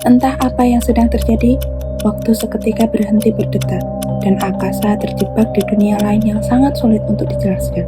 Entah apa yang sedang terjadi, waktu seketika berhenti berdetak, dan Akasa terjebak di dunia lain yang sangat sulit untuk dijelaskan.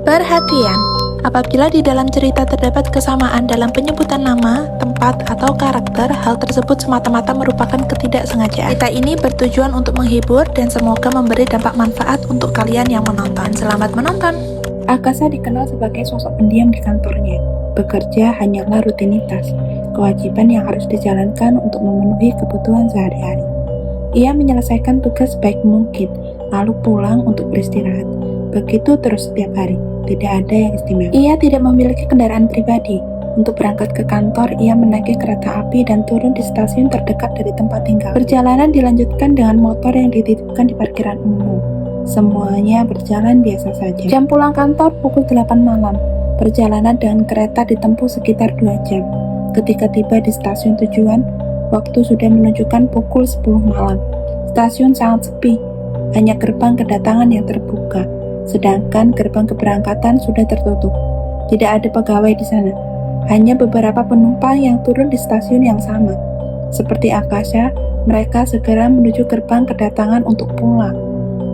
Perhatian, apabila di dalam cerita terdapat kesamaan dalam penyebutan nama, tempat, atau karakter, hal tersebut semata-mata merupakan ketidaksengajaan. Cerita ini bertujuan untuk menghibur dan semoga memberi dampak manfaat untuk kalian yang menonton. Selamat menonton! Akasa dikenal sebagai sosok pendiam di kantornya. Bekerja hanyalah rutinitas, kewajiban yang harus dijalankan untuk memenuhi kebutuhan sehari-hari. Ia menyelesaikan tugas sebaik mungkin, lalu pulang untuk beristirahat. Begitu terus setiap hari, tidak ada yang istimewa. Ia tidak memiliki kendaraan pribadi. Untuk berangkat ke kantor, ia menaiki kereta api dan turun di stasiun terdekat dari tempat tinggal. Perjalanan dilanjutkan dengan motor yang dititipkan di parkiran umum. Semuanya berjalan biasa saja. Jam pulang kantor pukul 8 malam. Perjalanan dengan kereta ditempuh sekitar 2 jam. Ketika tiba di stasiun tujuan, waktu sudah menunjukkan pukul 10 malam. Stasiun sangat sepi, hanya gerbang kedatangan yang terbuka, sedangkan gerbang keberangkatan sudah tertutup. Tidak ada pegawai di sana, hanya beberapa penumpang yang turun di stasiun yang sama. Seperti Akasa, mereka segera menuju gerbang kedatangan untuk pulang.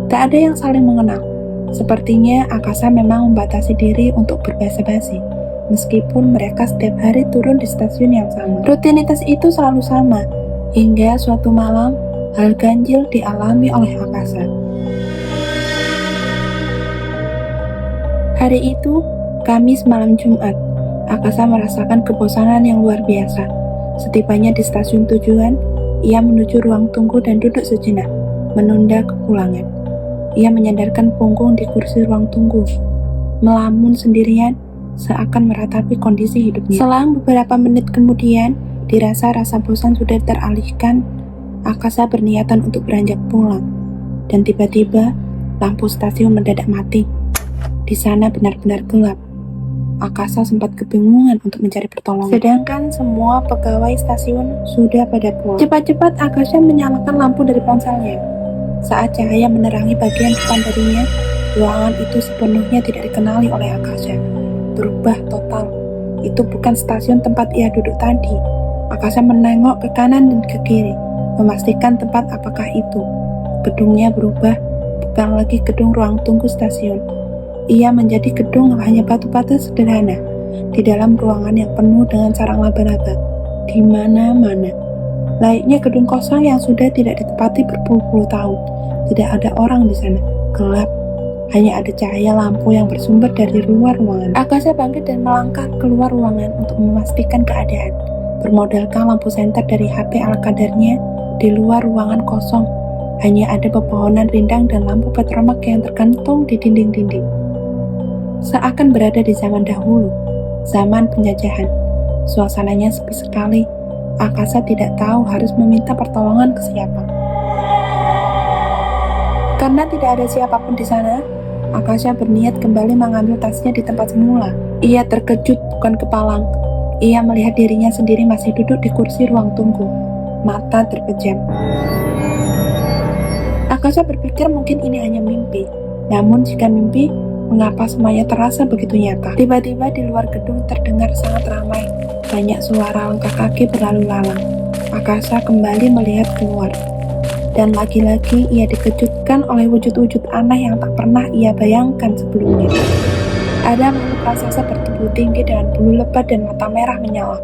Tak ada yang saling mengenal. Sepertinya Akasa memang membatasi diri untuk berbasa-basi, meskipun mereka setiap hari turun di stasiun yang sama. Rutinitas itu selalu sama, hingga suatu malam, hal ganjil dialami oleh Akasa. Hari itu, Kamis malam Jumat, Akasa merasakan kebosanan yang luar biasa. Setibanya di stasiun tujuan, ia menuju ruang tunggu dan duduk sejenak, menunda kepulangan. Ia menyandarkan punggung di kursi ruang tunggu, melamun sendirian, seakan meratapi kondisi hidupnya. Selang beberapa menit kemudian, dirasa rasa bosan sudah teralihkan, Akasa berniatan untuk beranjak pulang. Dan tiba-tiba, lampu stasiun mendadak mati. Di sana benar-benar gelap. Akasa sempat kebingungan untuk mencari pertolongan. Sedangkan semua pegawai stasiun sudah pada pulang. Cepat-cepat Akasa menyalakan lampu dari ponselnya. Saat cahaya menerangi bagian depan darinya, ruangan itu sepenuhnya tidak dikenali oleh Akasa. Berubah total. Itu bukan stasiun tempat ia duduk tadi. Akasa menengok ke kanan dan ke kiri, memastikan tempat apakah itu. Gedungnya berubah, bukan lagi gedung ruang tunggu stasiun. Ia menjadi gedung hanya batu-batu sederhana, di dalam ruangan yang penuh dengan sarang laba-laba, di mana-mana. Layaknya gedung kosong yang sudah tidak ditempati berpuluh-puluh tahun. Tidak ada orang di sana, gelap. Hanya ada cahaya lampu yang bersumber dari luar ruangan. Akasa bangkit dan melangkah keluar ruangan untuk memastikan keadaan. Bermodalkan lampu senter dari HP ala kadarnya, di luar ruangan kosong. Hanya ada pepohonan rindang dan lampu petromak yang tergantung di dinding-dinding. Seakan berada di zaman dahulu, zaman penjajahan. Suasananya sepi sekali. Akasa tidak tahu harus meminta pertolongan ke siapa. Karena tidak ada siapapun di sana, Akasa berniat kembali mengambil tasnya di tempat semula. Ia terkejut bukan kepalang. Ia melihat dirinya sendiri masih duduk di kursi ruang tunggu. Mata terpejam. Akasa berpikir mungkin ini hanya mimpi. Namun jika mimpi, mengapa semuanya terasa begitu nyata? Tiba-tiba di luar gedung terdengar sangat ramai. Banyak suara langkah kaki berlalu lalang. Akasa kembali melihat keluar. Dan lagi-lagi ia dikejutkan oleh wujud-wujud aneh yang tak pernah ia bayangkan sebelumnya. Ada makhluk raksasa bertubuh tinggi dengan bulu lebat dan mata merah menyala.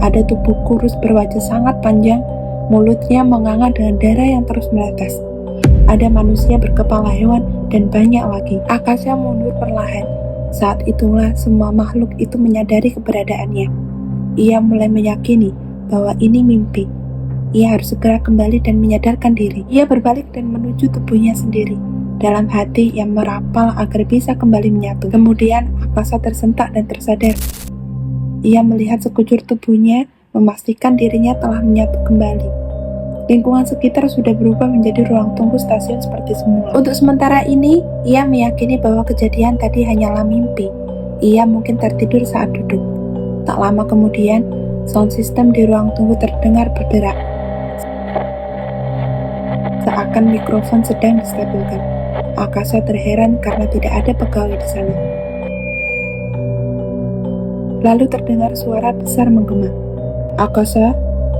Ada tubuh kurus berwajah sangat panjang, mulutnya menganga dengan darah yang terus menetes. Ada manusia berkepala hewan dan banyak lagi. Akasa mundur perlahan. Saat itulah semua makhluk itu menyadari keberadaannya. Ia mulai meyakini bahwa ini mimpi. Ia harus segera kembali dan menyadarkan diri. Ia berbalik dan menuju tubuhnya sendiri. Dalam hati ia merapal agar bisa kembali menyatu. Kemudian Akasa tersentak dan tersadar. Ia melihat sekujur tubuhnya, memastikan dirinya telah menyatu kembali. Lingkungan sekitar sudah berubah menjadi ruang tunggu stasiun seperti semula. Untuk sementara ini, ia meyakini bahwa kejadian tadi hanyalah mimpi. Ia mungkin tertidur saat duduk. Tak lama kemudian, sound system di ruang tunggu terdengar bergerak. Seakan mikrofon sedang distabilkan. Akasa terheran karena tidak ada pegawai di sana. Lalu terdengar suara besar menggema. "Akasa,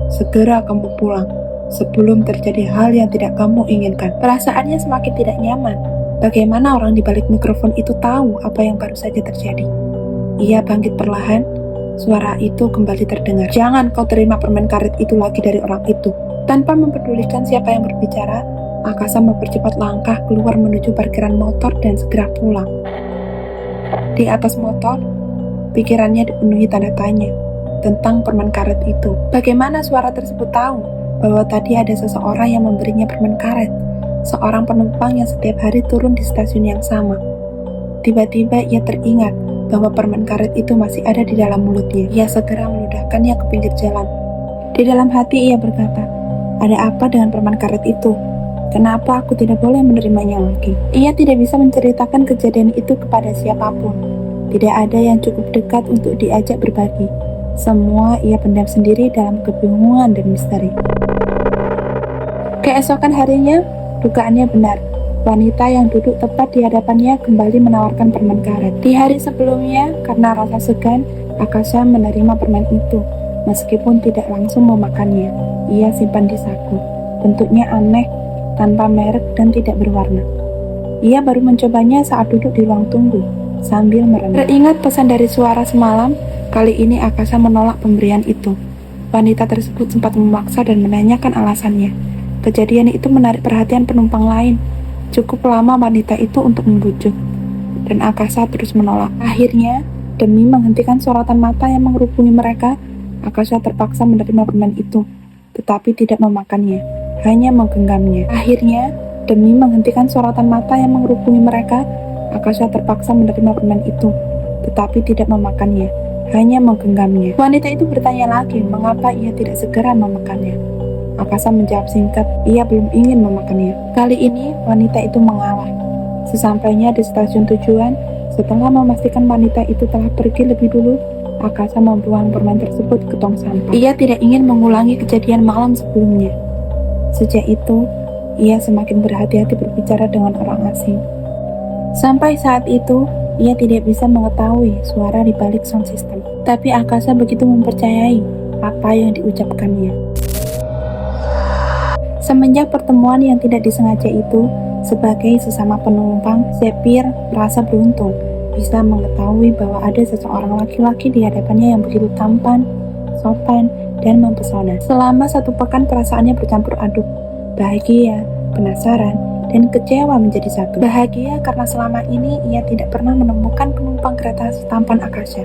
segera kamu pulang, sebelum terjadi hal yang tidak kamu inginkan." Perasaannya semakin tidak nyaman. Bagaimana orang di balik mikrofon itu tahu apa yang baru saja terjadi? Ia bangkit perlahan. Suara itu kembali terdengar. "Jangan kau terima permen karet itu lagi dari orang itu." Tanpa mempedulikan siapa yang berbicara, Akasa mempercepat langkah keluar menuju parkiran motor dan segera pulang. Di atas motor, pikirannya dipenuhi tanda tanya tentang permen karet itu. Bagaimana suara tersebut tahu bahwa tadi ada seseorang yang memberinya permen karet? Seorang penumpang yang setiap hari turun di stasiun yang sama. Tiba-tiba ia teringat bahwa permen karet itu masih ada di dalam mulutnya. Ia segera meludahkannya ke pinggir jalan. Di dalam hati ia berkata, "Ada apa dengan permen karet itu? Kenapa aku tidak boleh menerimanya lagi?" Ia tidak bisa menceritakan kejadian itu kepada siapapun. Tidak ada yang cukup dekat untuk diajak berbagi. Semua ia pendam sendiri dalam kebingungan dan misteri. Keesokan harinya, dugaannya benar. Wanita yang duduk tepat di hadapannya kembali menawarkan permen karet. Di hari sebelumnya, karena rasa segan, Akasa menerima permen itu. Meskipun tidak langsung memakannya, ia simpan di saku. Bentuknya aneh, tanpa merek dan tidak berwarna. Ia baru mencobanya saat duduk di ruang tunggu, sambil merenung. Teringat pesan dari suara semalam, kali ini Akasa menolak pemberian itu. Wanita tersebut sempat memaksa dan menanyakan alasannya. Kejadian itu menarik perhatian penumpang lain. Cukup lama wanita itu untuk membujuk, dan Akasa terus menolak. Akhirnya, demi menghentikan sorotan mata yang mengerubungi mereka, Akasa terpaksa menerima permen itu, tetapi tidak memakannya, hanya menggenggamnya. Akhirnya, demi menghentikan sorotan mata yang mengerubungi mereka, Akasa terpaksa menerima permen itu, tetapi tidak memakannya, hanya menggenggamnya. Wanita itu bertanya lagi mengapa ia tidak segera memakannya. Akasa menjawab singkat, ia belum ingin memakannya. Kali ini, wanita itu mengalah. Sesampainya di stasiun tujuan, setelah memastikan wanita itu telah pergi lebih dulu, Akasa membuang permen tersebut ke tong sampah. Ia tidak ingin mengulangi kejadian malam sebelumnya. Sejak itu, ia semakin berhati-hati berbicara dengan orang asing. Sampai saat itu, ia tidak bisa mengetahui suara di balik sound system. Tapi Akasa begitu mempercayai apa yang diucapkannya. Semenjak pertemuan yang tidak disengaja itu, sebagai sesama penumpang, Zephyr merasa beruntung bisa mengetahui bahwa ada seseorang laki-laki di hadapannya yang begitu tampan, sopan, dan mempesona. Selama 1 pekan perasaannya bercampur aduk, bahagia, penasaran, dan kecewa menjadi satu. Bahagia karena selama ini ia tidak pernah menemukan penumpang kereta setampan Akasa.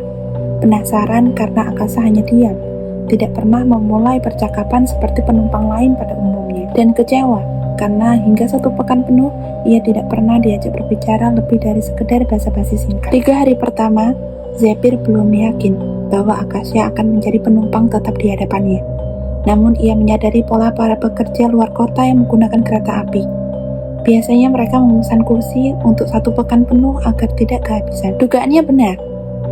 Penasaran karena Akasa hanya diam, tidak pernah memulai percakapan seperti penumpang lain pada umumnya. Dan kecewa karena hingga 1 pekan penuh ia tidak pernah diajak berbicara lebih dari sekedar basa-basi singkat. 3 hari pertama, Zephyr belum yakin bahwa Akasa akan menjadi penumpang tetap di hadapannya. Namun ia menyadari pola para pekerja luar kota yang menggunakan kereta api. Biasanya mereka memesan kursi untuk 1 pekan penuh agar tidak kehabisan. Dugaannya benar.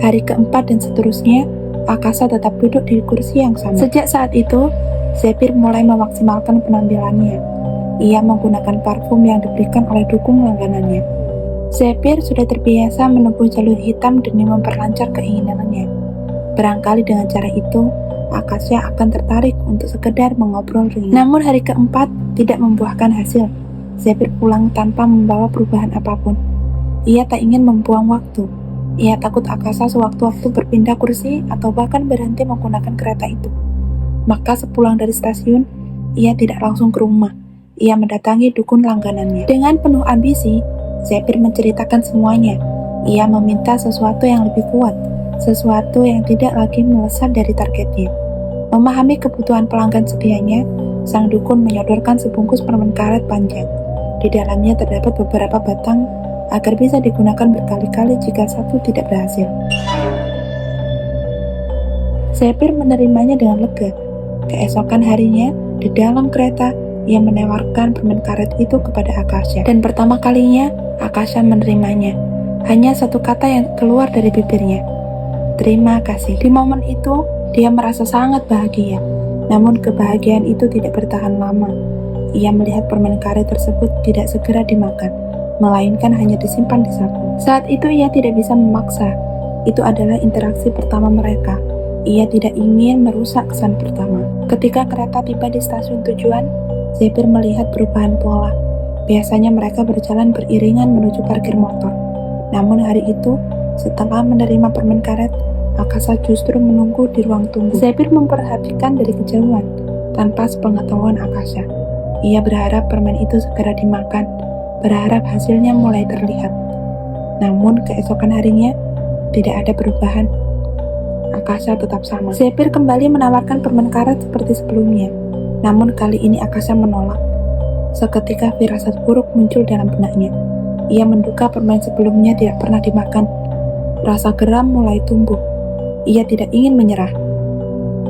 Hari keempat dan seterusnya, Akasa tetap duduk di kursi yang sama. Sejak saat itu, Zephyr mulai memaksimalkan penampilannya. Ia menggunakan parfum yang diberikan oleh dukung langganannya. Zephyr sudah terbiasa menempuh jalur hitam demi memperlancar keinginannya. Barangkali dengan cara itu, Akasa akan tertarik untuk sekedar mengobrol ringan. Namun hari keempat tidak membuahkan hasil. Zephyr pulang tanpa membawa perubahan apapun. Ia tak ingin membuang waktu. Ia takut Akasa sewaktu-waktu berpindah kursi atau bahkan berhenti menggunakan kereta itu. Maka sepulang dari stasiun, ia tidak langsung ke rumah. Ia mendatangi dukun langganannya. Dengan penuh ambisi, Zephyr menceritakan semuanya. Ia meminta sesuatu yang lebih kuat, sesuatu yang tidak lagi melesat dari targetnya. Memahami kebutuhan pelanggan setianya, sang dukun menyodorkan sebungkus permen karet panjang. Di dalamnya terdapat beberapa batang agar bisa digunakan berkali-kali jika satu tidak berhasil. Zephyr menerimanya dengan lega. Keesokan harinya, di dalam kereta, ia menawarkan permen karet itu kepada Akasa. Dan pertama kalinya, Akasa menerimanya. Hanya 1 kata yang keluar dari bibirnya. Terima kasih. Di momen itu, dia merasa sangat bahagia. Namun kebahagiaan itu tidak bertahan lama. Ia melihat permen karet tersebut tidak segera dimakan, melainkan hanya disimpan di saku. Saat itu ia tidak bisa memaksa. Itu adalah interaksi pertama mereka. Ia tidak ingin merusak kesan pertama. Ketika kereta tiba di stasiun tujuan, Zephyr melihat perubahan pola. Biasanya mereka berjalan beriringan menuju parkir motor. Namun hari itu, setelah menerima permen karet, Akasa justru menunggu di ruang tunggu. Zephyr memperhatikan dari kejauhan, tanpa sepengetahuan Akasa. Ia berharap permen itu segera dimakan, berharap hasilnya mulai terlihat. Namun keesokan harinya, tidak ada perubahan. Akasa tetap sama. Zephyr kembali menawarkan permen karet seperti sebelumnya. Namun kali ini Akasa menolak. Seketika firasat buruk muncul dalam benaknya. Ia menduga permen sebelumnya tidak pernah dimakan. Rasa geram mulai tumbuh. Ia tidak ingin menyerah.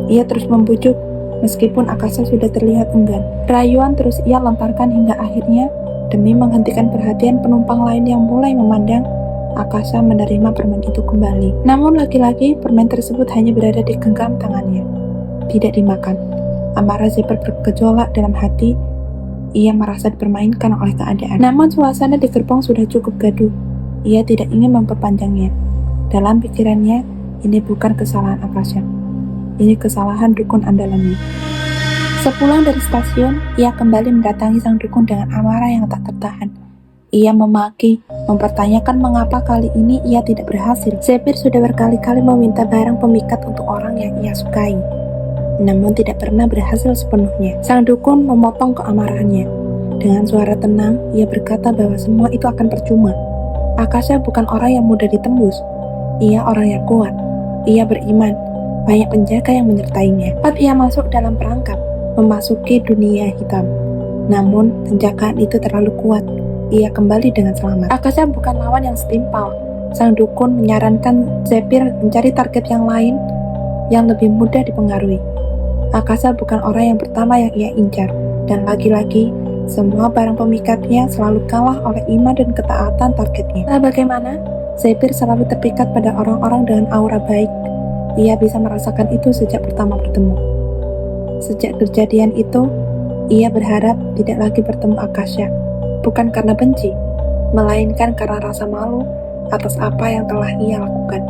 Ia terus membujuk, meskipun Akasa sudah terlihat enggan. Rayuan terus ia lontarkan hingga akhirnya, demi menghentikan perhatian penumpang lain yang mulai memandang, Akasa menerima permen itu kembali. Namun lagi-lagi permen tersebut hanya berada di genggam tangannya, tidak dimakan. Amarah Zephyr bergejolak dalam hati. Ia merasa dipermainkan oleh keadaan. Namun suasana di gerbong sudah cukup gaduh. Ia tidak ingin memperpanjangnya. Dalam pikirannya, ini bukan kesalahan Akasa. Ini kesalahan dukun andalannya. Sepulang dari stasiun, ia kembali mendatangi sang dukun dengan amarah yang tak tertahan. Ia memaki, mempertanyakan mengapa kali ini ia tidak berhasil. Zephyr sudah berkali-kali meminta barang pemikat untuk orang yang ia sukai, namun tidak pernah berhasil sepenuhnya. Sang dukun memotong keamarahannya. Dengan suara tenang, ia berkata bahwa semua itu akan percuma. Akasa bukan orang yang mudah ditembus. Ia orang yang kuat. Ia beriman. Banyak penjaga yang menyertainya. Saat ia masuk dalam perangkap, memasuki dunia hitam. Namun, penjagaan itu terlalu kuat. Ia kembali dengan selamat. Akasa bukan lawan yang setimpal. Sang dukun menyarankan Zephyr mencari target yang lain yang lebih mudah dipengaruhi. Akasa bukan orang yang pertama yang ia incar, dan lagi-lagi, semua barang pemikatnya selalu kalah oleh iman dan ketaatan targetnya. Nah, bagaimana? Zephyr selalu terpikat pada orang-orang dengan aura baik. Ia bisa merasakan itu sejak pertama bertemu. Sejak kejadian itu, ia berharap tidak lagi bertemu Akasa, bukan karena benci, melainkan karena rasa malu atas apa yang telah ia lakukan.